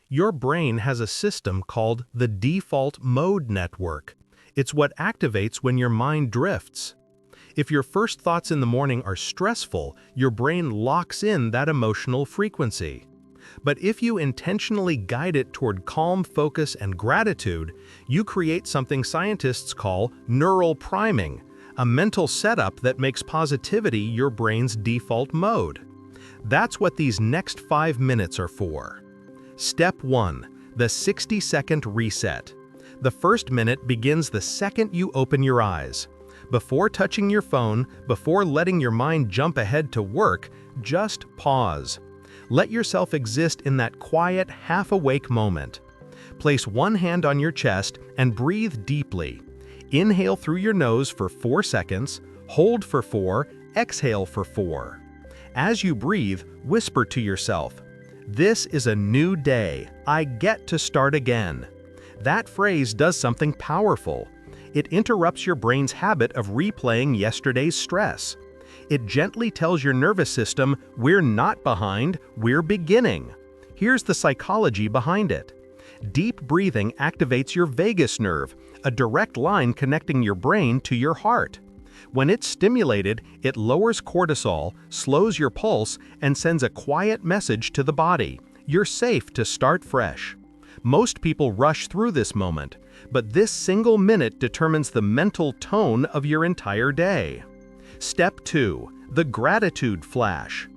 Your brain has a system called the default mode network. It's what activates when your mind drifts. If your first thoughts in the morning are stressful, your brain locks in that emotional frequency. But if you intentionally guide it toward calm focus and gratitude, you create something scientists call neural priming, a mental setup that makes positivity your brain's default mode. That's what these next 5 minutes are for. Step 1. The 60-second reset. The first minute begins the second you open your eyes. Before touching your phone, before letting your mind jump ahead to work, just pause. Let yourself exist in that quiet, half-awake moment. Place one hand on your chest and breathe deeply. Inhale through your nose for 4 seconds, hold for 4, exhale for 4. As you breathe, whisper to yourself, "This is a new day. I get to start again." That phrase does something powerful. It interrupts your brain's habit of replaying yesterday's stress. It gently tells your nervous system, we're not behind, we're beginning. Here's the psychology behind it. Deep breathing activates your vagus nerve, a direct line connecting your brain to your heart. When it's stimulated, it lowers cortisol, slows your pulse, and sends a quiet message to the body. You're safe to start fresh. Most people rush through this moment, but this single minute determines the mental tone of your entire day. Step 2. The gratitude flash.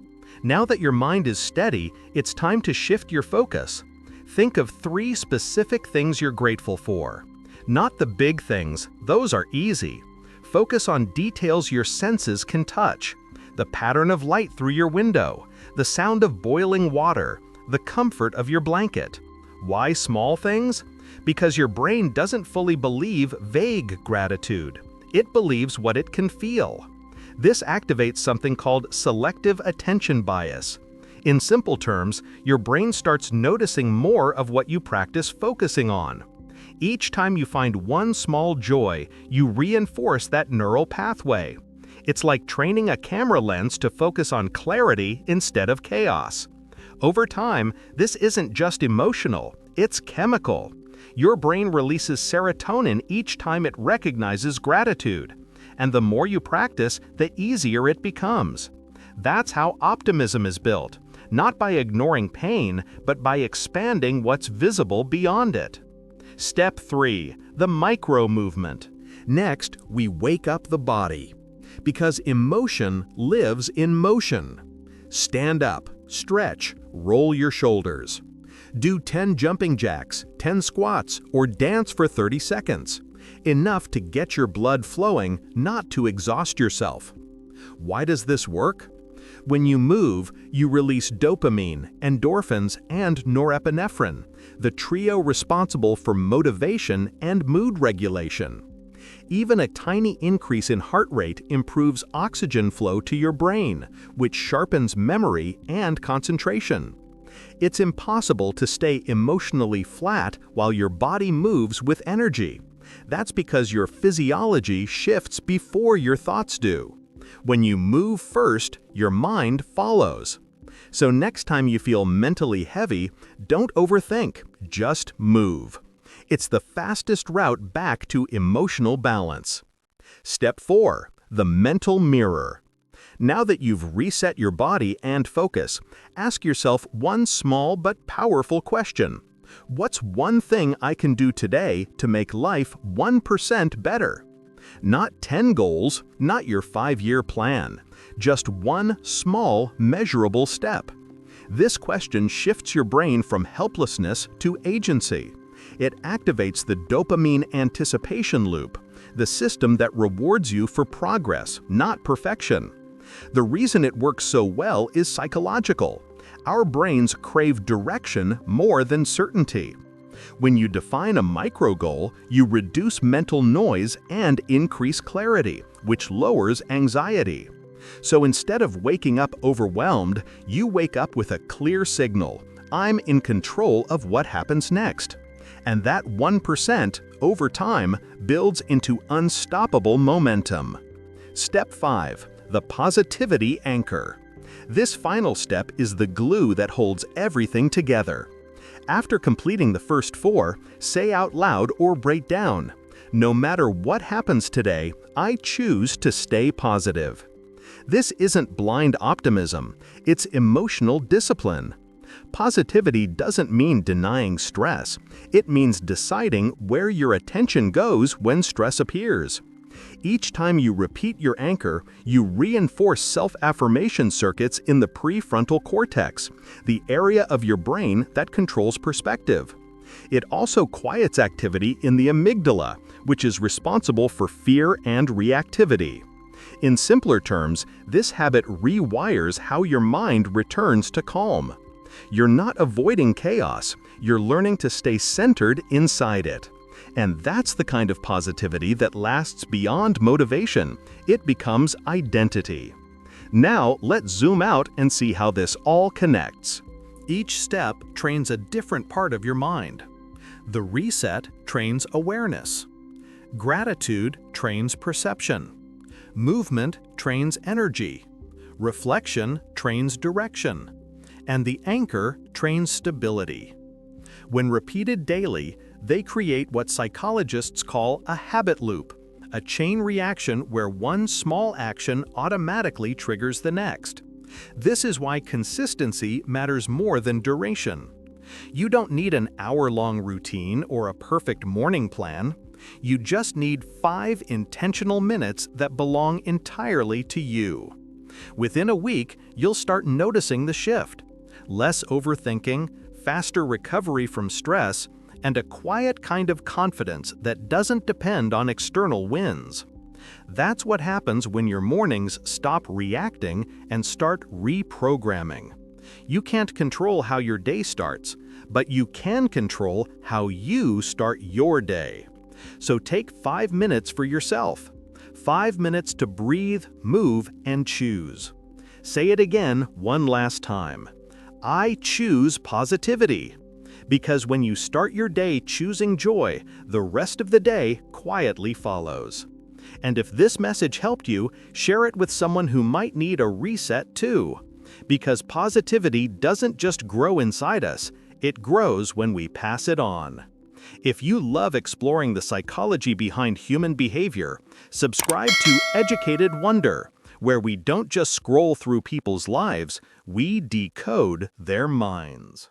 Now that your mind is steady, it's time to shift your focus. Think of 3 specific things you're grateful for. Not the big things, those are easy. Focus on details your senses can touch. The pattern of light through your window, the sound of boiling water, the comfort of your blanket. Why small things? Because your brain doesn't fully believe vague gratitude. It believes what it can feel. This activates something called selective attention bias. In simple terms, your brain starts noticing more of what you practice focusing on. Each time you find one small joy, you reinforce that neural pathway. It's like training a camera lens to focus on clarity instead of chaos. Over time, this isn't just emotional, it's chemical. Your brain releases serotonin each time it recognizes gratitude. And the more you practice, the easier it becomes. That's how optimism is built, not by ignoring pain, but by expanding what's visible beyond it. Step 3. The micro movement. Next, we wake up the body. Because emotion lives in motion. Stand up, stretch, roll your shoulders. Do 10 jumping jacks, 10 squats, or dance for 30 seconds. Enough to get your blood flowing, not to exhaust yourself. Why does this work? When you move, you release dopamine, endorphins, and norepinephrine, the trio responsible for motivation and mood regulation. Even a tiny increase in heart rate improves oxygen flow to your brain, which sharpens memory and concentration. It's impossible to stay emotionally flat while your body moves with energy. That's because your physiology shifts before your thoughts do. When you move first, your mind follows. So next time you feel mentally heavy, don't overthink, just move. It's the fastest route back to emotional balance. Step 4. The mental mirror. Now that you've reset your body and focus, ask yourself one small but powerful question. What's one thing I can do today to make life 1% better? Not 10 goals, not your 5-year plan. Just one small, measurable step. This question shifts your brain from helplessness to agency. It activates the dopamine anticipation loop, the system that rewards you for progress, not perfection. The reason it works so well is psychological. Our brains crave direction more than certainty. When you define a micro goal, you reduce mental noise and increase clarity, which lowers anxiety. So instead of waking up overwhelmed, you wake up with a clear signal. I'm in control of what happens next. And that 1%, over time, builds into unstoppable momentum. Step 5. The positivity anchor. This final step is the glue that holds everything together. After completing the first 4, say out loud or break down, "No matter what happens today, I choose to stay positive." This isn't blind optimism, it's emotional discipline. Positivity doesn't mean denying stress. It means deciding where your attention goes when stress appears. Each time you repeat your anchor, you reinforce self-affirmation circuits in the prefrontal cortex, the area of your brain that controls perspective. It also quiets activity in the amygdala, which is responsible for fear and reactivity. In simpler terms, this habit rewires how your mind returns to calm. You're not avoiding chaos, you're learning to stay centered inside it. And that's the kind of positivity that lasts beyond motivation. It becomes identity. Now, let's zoom out and see how this all connects. Each step trains a different part of your mind. The reset trains awareness. Gratitude trains perception. Movement trains energy. Reflection trains direction. And the anchor trains stability. When repeated daily, they create what psychologists call a habit loop, a chain reaction where one small action automatically triggers the next. This is why consistency matters more than duration. You don't need an hour-long routine or a perfect morning plan. You just need 5 intentional minutes that belong entirely to you. Within a week, you'll start noticing the shift. Less overthinking, faster recovery from stress, and a quiet kind of confidence that doesn't depend on external wins. That's what happens when your mornings stop reacting and start reprogramming. You can't control how your day starts, but you can control how you start your day. So take 5 minutes for yourself. 5 minutes to breathe, move, and choose. Say it again one last time. I choose positivity. Because when you start your day choosing joy, the rest of the day quietly follows. And if this message helped you, share it with someone who might need a reset too. Because positivity doesn't just grow inside us, it grows when we pass it on. If you love exploring the psychology behind human behavior, subscribe to Educated Wonder, where we don't just scroll through people's lives, we decode their minds.